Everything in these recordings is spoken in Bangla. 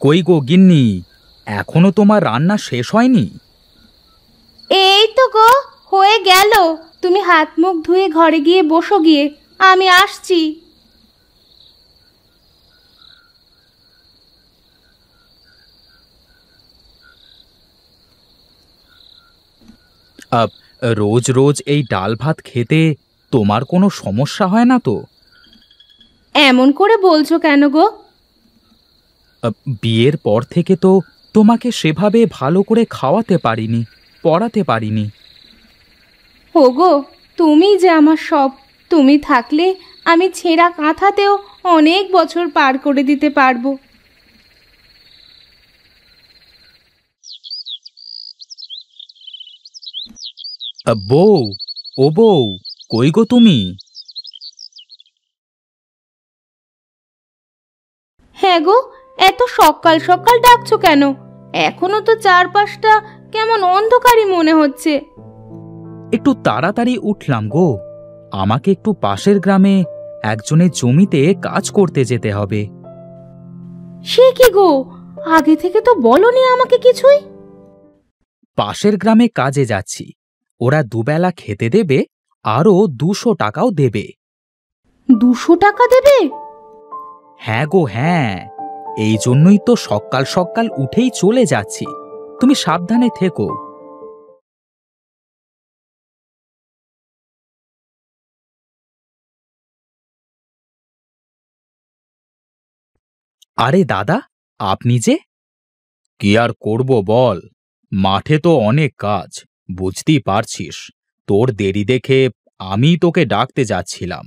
কই গো গিন্নি, এখনো তোমার রান্না শেষ হয়নি? এই তো গো, হয়ে গেল। তুমি হাত মুখ ধুয়ে ঘরে গিয়ে বসো গিয়ে, আমি আসছি। রোজ রোজ এই ডাল ভাত খেতে তোমার কোনো সমস্যা হয় না তো? এমন করে বলছো কেন গো? বিয়ের পর থেকে তো তোমাকে সেভাবে ভালো করে খাওয়াতে পারিনি, পড়াতে পারিনি। ওগো, তুমি যে আমার সব। তুমি থাকলে আমি ছেঁড়া কাঁথাতেও অনেক বছর পার করে দিতে পারবো। বউ, ও বউ, কই গো তুমি? হ্যাঁ গো, এত সকাল সকাল ডাকছো কেন? এখনো তো চারপাশটা কেমন অন্ধকারই মনে হচ্ছে। একটু তাড়াতাড়ি উঠলাম গো। আমাকে একটু পাশের গ্রামে একজনের জমিতে কাজ করতে যেতে হবে। সে কি গো, আগে থেকে তো বলনি আমাকে কিছুই। পাশের গ্রামে কাজে যাচ্ছি, ওরা দুবেলা খেতে দেবে, আরও 200 টাকাও দেবে। 200 টাকা দেবে? হ্যাঁ গো হ্যাঁ, এই জন্যই তো সকাল সকাল উঠেই চলে যাচ্ছি। তুমি সাবধানে থেকো। আরে দাদা, আপনি যে! কি আর করব বল, মাঠে তো অনেক কাজ, বুঝতেই পারছিস। তোর দেরি দেখে আমি তোকে ডাকতে যাচ্ছিলাম।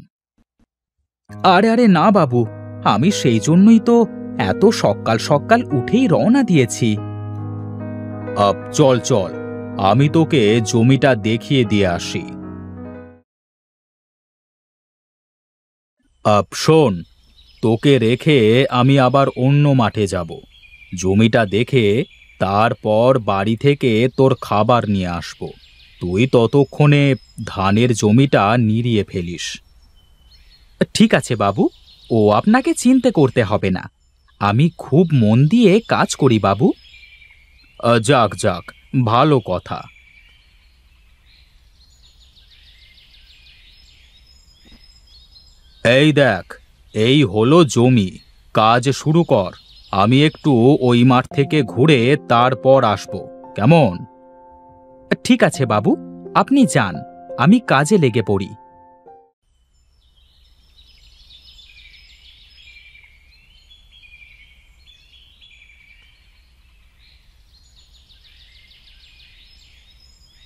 আরে আরে না বাবু, আমি সেই জন্যই তো এত সকাল সকাল উঠেই রওনা দিয়েছি। চল চল, আমি তোকে জমিটা দেখিয়ে দিয়ে আসি। শোন, তোকে রেখে আমি আবার অন্য মাঠে যাব। জমিটা দেখে তারপর বাড়ি থেকে তোর খাবার নিয়ে আসব। তুই ততক্ষণে ধানের জমিটা নিড়িয়ে ফেলিস। ঠিক আছে বাবু, ও আপনাকে চিন্তা করতে হবে না। আমি খুব মন দিয়ে কাজ করি বাবু। যাক যাক, ভালো কথা। এই দেখ, এই হলো জমি, কাজ শুরু কর। আমি একটু ওই মাঠ থেকে ঘুরে তারপর আসব, কেমন? ঠিক আছে বাবু, আপনি যান, আমি কাজে লেগে পড়ি।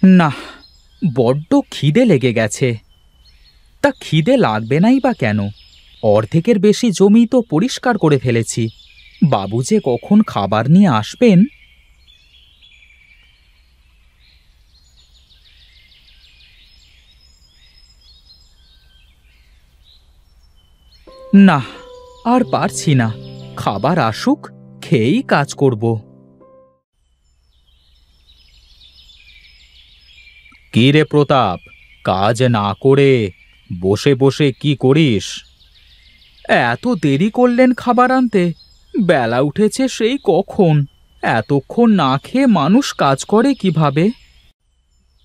না, বড্ড খিদে লেগে গেছে। তা খিদে লাগবে নাই বা কেন? অর্ধেকের বেশি জমি তো পরিষ্কার করে ফেলেছি। বাবু যে কখন খাবার নিয়ে আসবেন! না, আর পারছি না। খাবার আসুক, খেয়েই কাজ করব। কি রে প্রতাপ, কাজ না করে বসে বসে কি করিস? এত দেরি করলেন খাবার আনতে? বেলা উঠেছে সেই কখন। এতক্ষণ না খেয়ে মানুষ কাজ করে কিভাবে?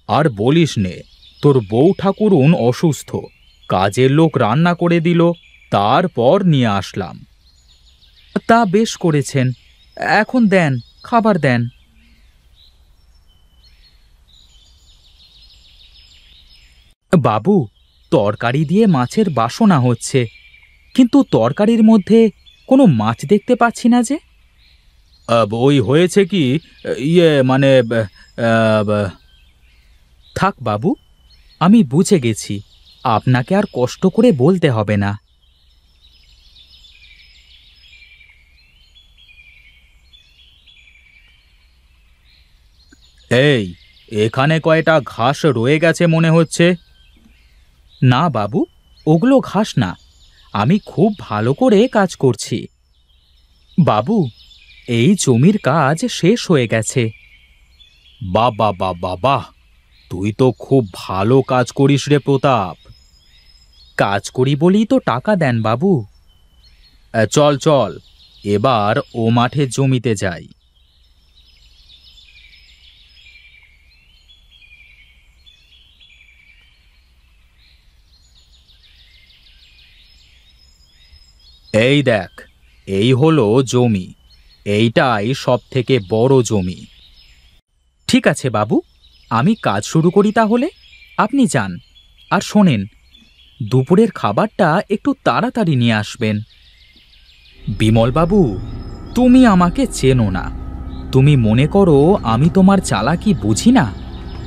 আর বলিস নে, তোর বউ ঠাকুরুন অসুস্থ, কাজের লোক রান্না করে দিল, তারপর নিয়ে আসলাম। তা বেশ করেছেন। এখন দেন, খাবার দেন। বাবু, তরকারি দিয়ে মাছের বাসনা হচ্ছে, কিন্তু তরকারির মধ্যে কোনো মাছ দেখতে পাচ্ছি না যে। ওই হয়েছে কি, মানে থাক বাবু, আমি বুঝে গেছি। আপনাকে আর কষ্ট করে বলতে হবে না। এই, এখানে কয়টা ঘাস রয়ে গেছে মনে হচ্ছে। না বাবু, ওগুলো ঘাস না, আমি খুব ভালো করে কাজ করছি। বাবু, এই জমির কাজ শেষ হয়ে গেছে। বাবা বাবা বাহ, তুই তো খুব ভালো কাজ করিস রে প্রতাপ। কাজ করি বলেই তো টাকা দেন বাবু। চল চল, এবার ও মাঠে জমিতে যাই। এই দেখ, এই হলো জমি। এইটাই সব থেকে বড় জমি। ঠিক আছে বাবু, আমি কাজ শুরু করি তাহলে। আপনি যান। আর শোনেন, দুপুরের খাবারটা একটু তাড়াতাড়ি নিয়ে আসবেন। বিমলবাবু, তুমি আমাকে চেনো না। তুমি মনে করো আমি তোমার চালাকি বুঝি না।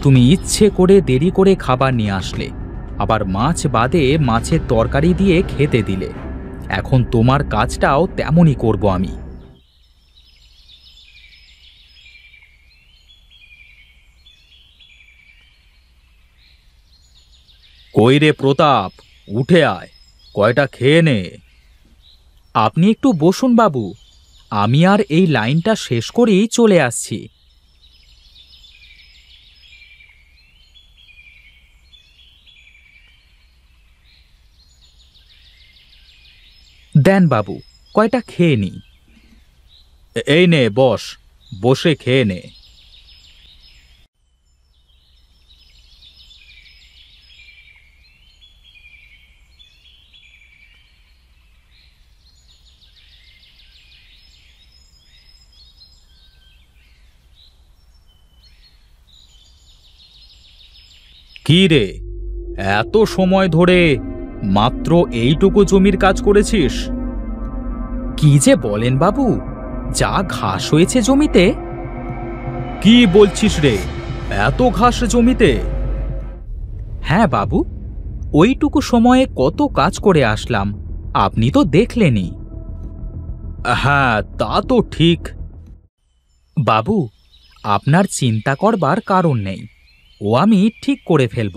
তুমি ইচ্ছে করে দেরি করে খাবার নিয়ে আসলে, আবার মাছ বাদে মাছের তরকারি দিয়ে খেতে দিলে। এখন তোমার কাজটাও তেমনই করব আমি। কই রে প্রতাপ, উঠে আয়, কয়টা খেয়ে নে। আপনি একটু বসুন বাবু, আমি আর এই লাইনটা শেষ করেই চলে আসছি। দেন বাবু, কয়টা খেয়ে নি। এই নে বস, বসে খেয়ে নে। কি রে, এত সময় ধরে মাত্র এইটুকু জমির কাজ করেছিস? কি যে বলেন বাবু, যা ঘাস হয়েছে জমিতে। কি বলছিস রে, এত ঘাস জমিতে? হ্যাঁ বাবু, ওইটুকু সময়ে কত কাজ করে আসলাম, আপনি তো দেখলেনই। হ্যাঁ, তা তো ঠিক। বাবু, আপনার চিন্তা করবার কারণ নেই, ও আমি ঠিক করে ফেলব।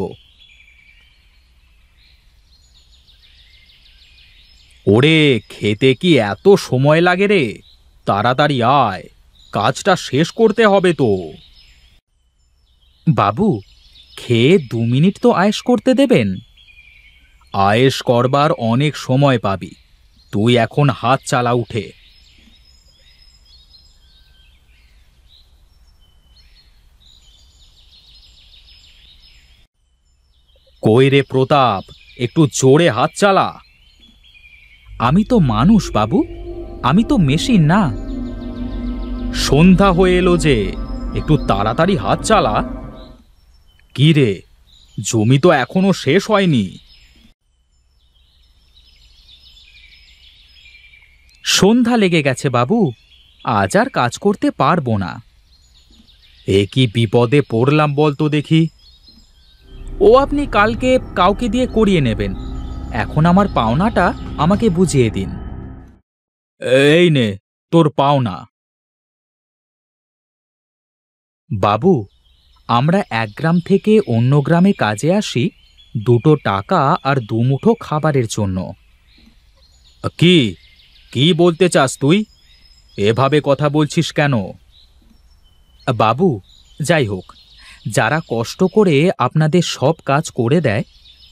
ওরে, খেতে কি এত সময় লাগে রে? তাড়াতাড়ি আয়, কাজটা শেষ করতে হবে তো। বাবু, খেয়ে 2 মিনিট তো আয়েশ করতে দেবেন। আয়েশ করবার অনেক সময় পাবি, তুই এখন হাত চালা উঠে। কই রে প্রতাপ, একটু জোরে হাত চালা। আমি তো মানুষ বাবু, আমি তো মেশিন না। সন্ধ্যা হয়ে এলো যে, একটু তাড়াতাড়ি হাত চালা। কি রে, জমি তো এখনো শেষ হয়নি। সন্ধ্যা লেগে গেছে বাবু, আজ আর কাজ করতে পারবো না। এ কি বিপদে পড়লাম বলতো দেখি। ও আপনি কালকে কাউকে দিয়ে করিয়ে নেবেন, এখন আমার পাওনাটা আমাকে বুঝিয়ে দিন। এই নে তোর পাওনা। বাবু, আমরা এক গ্রাম থেকে অন্য গ্রামে কাজে আসি 2টো টাকা আর 2 মুঠো খাবারের জন্য। কি কি বলতে চাস তুই? এভাবে কথা বলছিস কেন? বাবু, যাই হোক, যারা কষ্ট করে আপনাদের সব কাজ করে দেয়,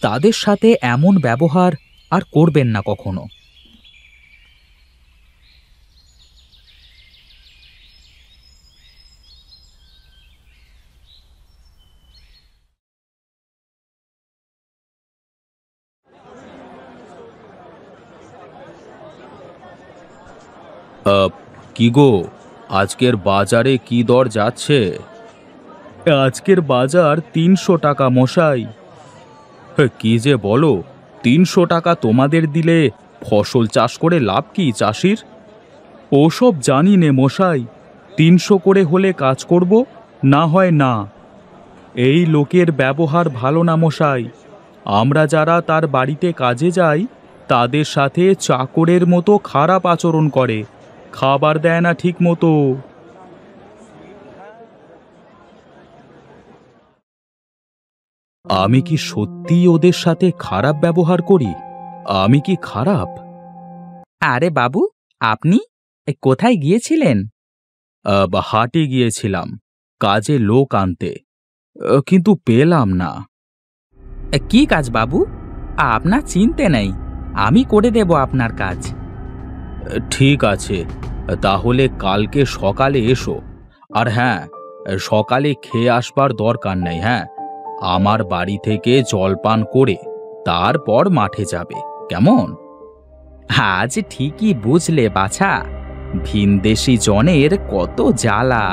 তাদের সাথে এমন ব্যবহার আর করবেন না কখনো। কি গো, আজকের বাজারে কি দর যাচ্ছে? আজকের বাজার 300 টাকা মশাই। কি যে বলো, 300 টাকা তোমাদের দিলে ফসল চাষ করে লাভ কি চাষির? ওসব জানি নে মশাই, 300 করে হলে কাজ করব, না হয় না। এই লোকের ব্যবহার ভালো না মশাই। আমরা যারা তার বাড়িতে কাজে যাই, তাদের সাথে চাকরের মতো খারাপ আচরণ করে, খাবার দেয় না ঠিক মতো। আমি কি সত্যিই ওদের সাথে খারাপ ব্যবহার করি? আমি কি খারাপ? আরে বাবু, আপনি কোথায় গিয়েছিলেন? হাটে গিয়েছিলাম কাজে লোক আনতে, কিন্তু পেলাম না। কি কাজ বাবু? আপনার চিনতে নেই, আমি করে দেব আপনার কাজ। ঠিক আছে, তাহলে কালকে সকালে এসো। আর হ্যাঁ, সকালে খেয়ে আসবার দরকার নেই। হ্যাঁ, আমার বাড়ি থেকে জলপান করে তারপর মাঠে যাবে, কেমন? আজ ঠিকই বুঝলে বাছা, ভিনদেশি জনের কত জ্বালা।